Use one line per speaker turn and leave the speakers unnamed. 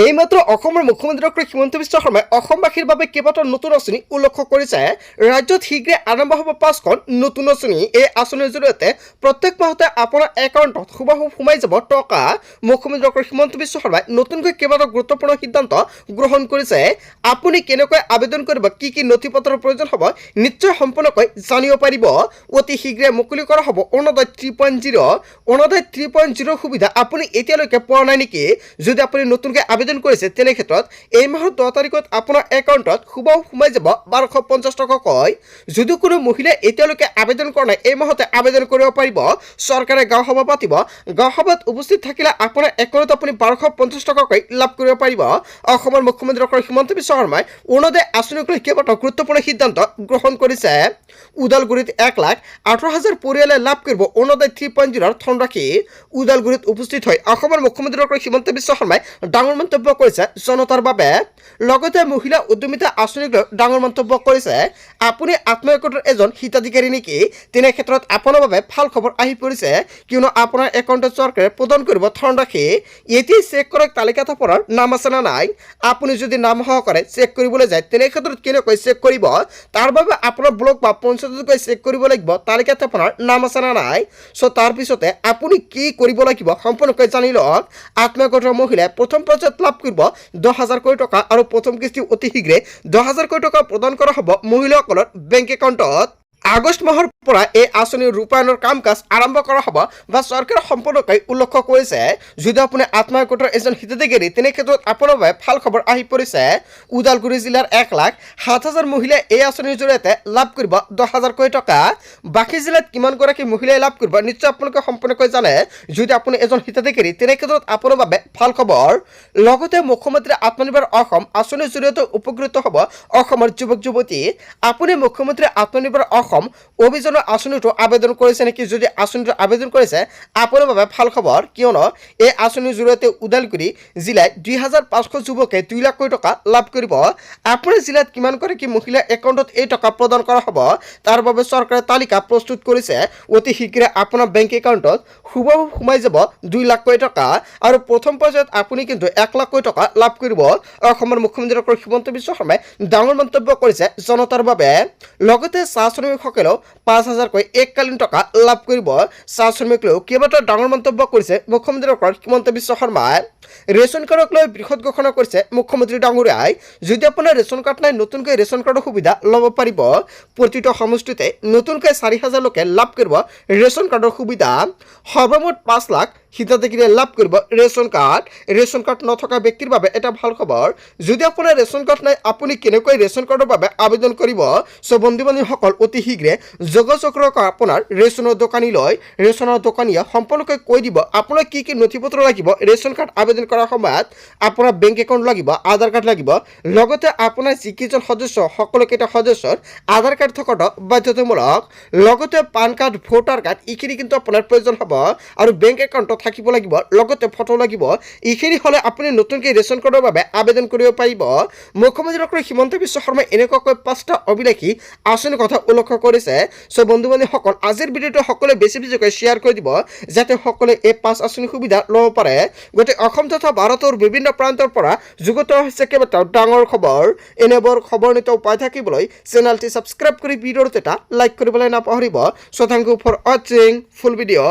এইমাত্ৰ অসমৰ মুখ্যমন্ত্ৰী ডক্টৰ হিমন্ত বিশ্ব শৰ্মাই অসমবাসীৰ বাবে কেইবাটাও নতুন আঁচনি উল্লেখ কৰিছে। ৰাজ্যত শীঘ্ৰে আৰম্ভ হ'ব 5খন নতুন আঁচনি। এই আঁচনিৰ জৰিয়তে প্ৰত্যেক মাহতে আপোনাৰ একাউণ্টত হুবাহু সোমাই যাব টকা। মুখ্যমন্ত্ৰী ডক্টৰ হিমন্ত বিশ্ব শৰ্মাই নতুনকৈ কেইবাটাও গুৰুত্বপূৰ্ণ সিদ্ধান্ত গ্ৰহণ কৰিছে। আপুনি কেনেকৈ আবেদন কৰিব, কি কি নথি পত্ৰৰ প্ৰয়োজন হ'ব, নিশ্চয় সম্পূৰ্ণকৈ জানিব পাৰিব। অতি শীঘ্ৰে মুকলি কৰা হ'ব অৰুণোদয় 3.0। অৰুণোদয় 3.0 সুবিধা আপুনি এতিয়ালৈকে পোৱা নাই নেকি? যদি আপুনি নতুনকৈ আবেদন কৰিছে তেনে ক্ষেত্ৰত এই মাহৰ 10 তাৰিখত আপোনাৰ একাউণ্টত হুবাহু সোমাই যাব 1250 টকাকৈ। যদি কোনো মহিলাই এতিয়ালৈকে আবেদন কৰা নাই, এই মাহতে আবেদন কৰিব পাৰিব। চৰকাৰে গাঁও সভা পাতিব, গাঁও সভাত উপস্থিত থাকিলে আপোনাৰ একাউণ্টত আপুনি 1250 টকাকৈ লাভ কৰিব পাৰিব। অসমৰ মুখ্যমন্ত্ৰী ডক্টৰ হিমন্ত বিশ্ব শৰ্মাই অৰুণোদয় আঁচনিক লৈ কেইবাটাও গুৰুত্বপূৰ্ণ সিদ্ধান্ত গ্ৰহণ কৰিছে। ওদালগুৰিত 1,18,000 পৰিয়ালে লাভ কৰিব অৰুণোদয় 3.0ৰ ধনৰাশি। ওদালগুৰিত উপস্থিত হৈ অসমৰ মুখ্যমন্ত্ৰী ডক্টৰ হিমন্ত বিশ্ব শৰ্মাই ডাঙৰ মন্তব্য কৰিছে জনতাৰ বাবে। লগতে মহিলা উদ্যমিতা আঁচনিক লৈ ডাঙৰ মন্তব্য কৰিছে। আপুনি আত্মসহায়ক এজন হিতাধিকাৰী নেকি? তেনে ক্ষেত্ৰত আপোনাৰ বাবে ভাল খবৰ আহি পৰিছে, কিয়নো আপোনাৰ একাউণ্টত চৰকাৰে প্ৰদান কৰিব ধনৰাশি। এতিয়াই চেক কৰক তালিকাত আপোনাৰ নাম আছে নে নাই। আপুনি যদি নাম সহকাৰে চেক কৰিবলৈ যায় তেনে ক্ষেত্ৰত কেনেকৈ চেক কৰিব, তাৰ বাবে আপোনাৰ ব্লক বা পঞ্চায়তত গৈ চেক কৰিব লাগিব তালিকাত আপোনাৰ নাম আছে নে নাই। তাৰপিছতে আপুনি কি কৰিব লাগিব সম্পূৰ্ণকৈ জানি লওক। আত্মসহায়ক মহিলাই প্ৰথম পৰ্যায়ত লাভ কৰিব 10,000 কোটি টকা আৰু প্ৰথম কিস্তি অতি শীঘ্ৰে 10,000 কোটি টকা প্ৰদান কৰা হ'ব মহিলাসকলৰ বেংক একাউণ্টত। আগষ্ট মাহৰ পৰা এই আঁচনিৰ ৰূপায়ণৰ কাম কাজ আৰম্ভ কৰা হ'ব বা চৰকাৰে সম্পূৰ্ণকৈ উল্লেখ কৰিছে। যদি আপুনি আত্মসহায়ক এজন হিতাধিকাৰী তেনে ক্ষেত্ৰত আপোনাৰ বাবে ভাল খবৰ আহি পৰিছে। ওদালগুৰি জিলাৰ 1,07,000 মহিলাই এই আঁচনিৰ জৰিয়তে লাভ কৰিব 10,000 কোটি টকা। বাকী জিলাত কিমানগৰাকী মহিলাই লাভ কৰিব নিশ্চয় আপোনালোকে সম্পূৰ্ণকৈ জানে। যদি আপুনি এজন হিতাধিকাৰী তেনে ক্ষেত্ৰত আপোনাৰ বাবে ভাল খবৰ। লগতে মুখ্যমন্ত্ৰী আত্মনিৰ্ভৰ অসম আঁচনিৰ জৰিয়তে উপকৃত হ'ব অসমৰ যুৱক যুৱতী। আপুনি মুখ্যমন্ত্ৰী আত্মনিৰ্ভৰ অসম অভিযানৰ আঁচনিটো আবেদন কৰিছে নেকি? যদি আঁচনিটো আবেদন কৰিছে আপোনাৰ বাবে ভাল খবৰ, কিয়নো এই আঁচনিৰ জৰিয়তে ওদালগুৰি জিলাত 2,500 যুৱকে 2 লাখ কোটি টকা লাভ কৰিব। আপোনাৰ জিলাত কিমানগৰাকী মহিলাৰ একাউণ্টত এই টকা প্ৰদান কৰা হ'ব তাৰ বাবে চৰকাৰে তালিকা প্ৰস্তুত কৰিছে। অতি শীঘ্ৰে আপোনাৰ বেংক একাউণ্টত হুবাহু সোমাই যাব 2 লাখ কোটি টকা আৰু প্ৰথম পৰ্যায়ত আপুনি কিন্তু 1 লাখ কোটি টকা লাভ কৰিব। অসমৰ মুখ্যমন্ত্ৰী ডক্টৰ হিমন্ত বিশ্ব শৰ্মাই ডাঙৰ মন্তব্য কৰিছে জনতাৰ বাবে। লগতে চাহ শ্ৰমিকসকলেও 5,000কৈ এককালীন টকা লাভ কৰিব। চাহ শ্ৰমিকলৈও কেইবাটাও ডাঙৰ মন্তব্য কৰিছে মুখ্যমন্ত্ৰী ডক্টৰ হিমন্ত বিশ্ব শৰ্মাই। ৰেচন কাৰ্ডক লৈ বৃহৎ ঘোষণা কৰিছে মুখ্যমন্ত্ৰী ডাঙৰীয়াই। যদি আপোনাৰ ৰেচন কাৰ্ড নাই, নতুনকৈ ৰেচন কাৰ্ডৰ সুবিধা ল'ব পাৰিব। প্ৰতিটো সমষ্টিতে নতুনকৈ 4,000 লোকে লাভ কৰিব ৰেচন কাৰ্ডৰ সুবিধা। সৰ্বমুঠ 5 লাখ হিতাধিকাৰীয়ে লাভ কৰিব ৰেচন কাৰ্ড। ৰেচন কাৰ্ড নথকা ব্যক্তিৰ বাবে এটা ভাল খবৰ। যদি আপোনাৰ ৰেচন কাৰ্ড নাই, আপুনি কেনেকৈ ৰেচন কাৰ্ডৰ বাবে আবেদন কৰিব? বন্ধু বান্ধৱীসকল অতি শীঘ্ৰে যোগাযোগ কৰক আপোনাৰ ৰেচনৰ দোকানীলৈ। ৰেচনৰ দোকানীয়ে সম্পূৰ্ণকৈ কৈ দিব আপোনাৰ কি কি নথি পত্ৰ লাগিব। ৰেচন কাৰ্ড আবেদন কৰাৰ সময়ত আপোনাৰ বেংক একাউণ্ট লাগিব, আধাৰ কাৰ্ড লাগিব। লগতে আপোনাৰ যিকেইজন সদস্য সকলোকেইটা সদস্যৰ আধাৰ কাৰ্ড থকাটো বাধ্যতামূলক। লগতে পান কাৰ্ড, ভোটাৰ কাৰ্ড এইখিনি কিন্তু আপোনাৰ প্ৰয়োজন হ'ব আৰু বেংক একাউণ্টত থাকিব লাগিব। লগতে ফটো লাগিব। এইখিনি হ'লে আপুনি নতুনকৈ ৰেচন কাৰ্ডৰ বাবে আবেদন কৰিব পাৰিব। মুখ্যমন্ত্ৰী ডক্টৰ হিমন্ত বিশ্ব শৰ্মাই এনেকুৱাকৈ 5টা অভিলাষী আঁচনিৰ কথা উল্লেখ কৰিছে। বন্ধু বান্ধৱীসকল, আজিৰ ভিডিঅ'টো সকলোৱে বেছিকৈ শ্বেয়াৰ কৰি দিব যাতে সকলোৱে এই 5 আঁচনিৰ সুবিধা ল'ব পাৰে। গতিকে অসম তথা ভাৰতৰ বিভিন্ন প্ৰান্তৰ পৰা যুগুত হৈছে কেইবাটাও ডাঙৰ খবৰ। এনেবোৰ খবৰ নিত পাই থাকিবলৈ চেনেলটি ছাবস্ক্ৰাইব কৰি ভিডিঅ'টো এটা লাইক কৰিবলৈ নাপাহৰিব। থ্যাংক ইউ ফৰ ৱাচিং ফুল ভিডিঅ'।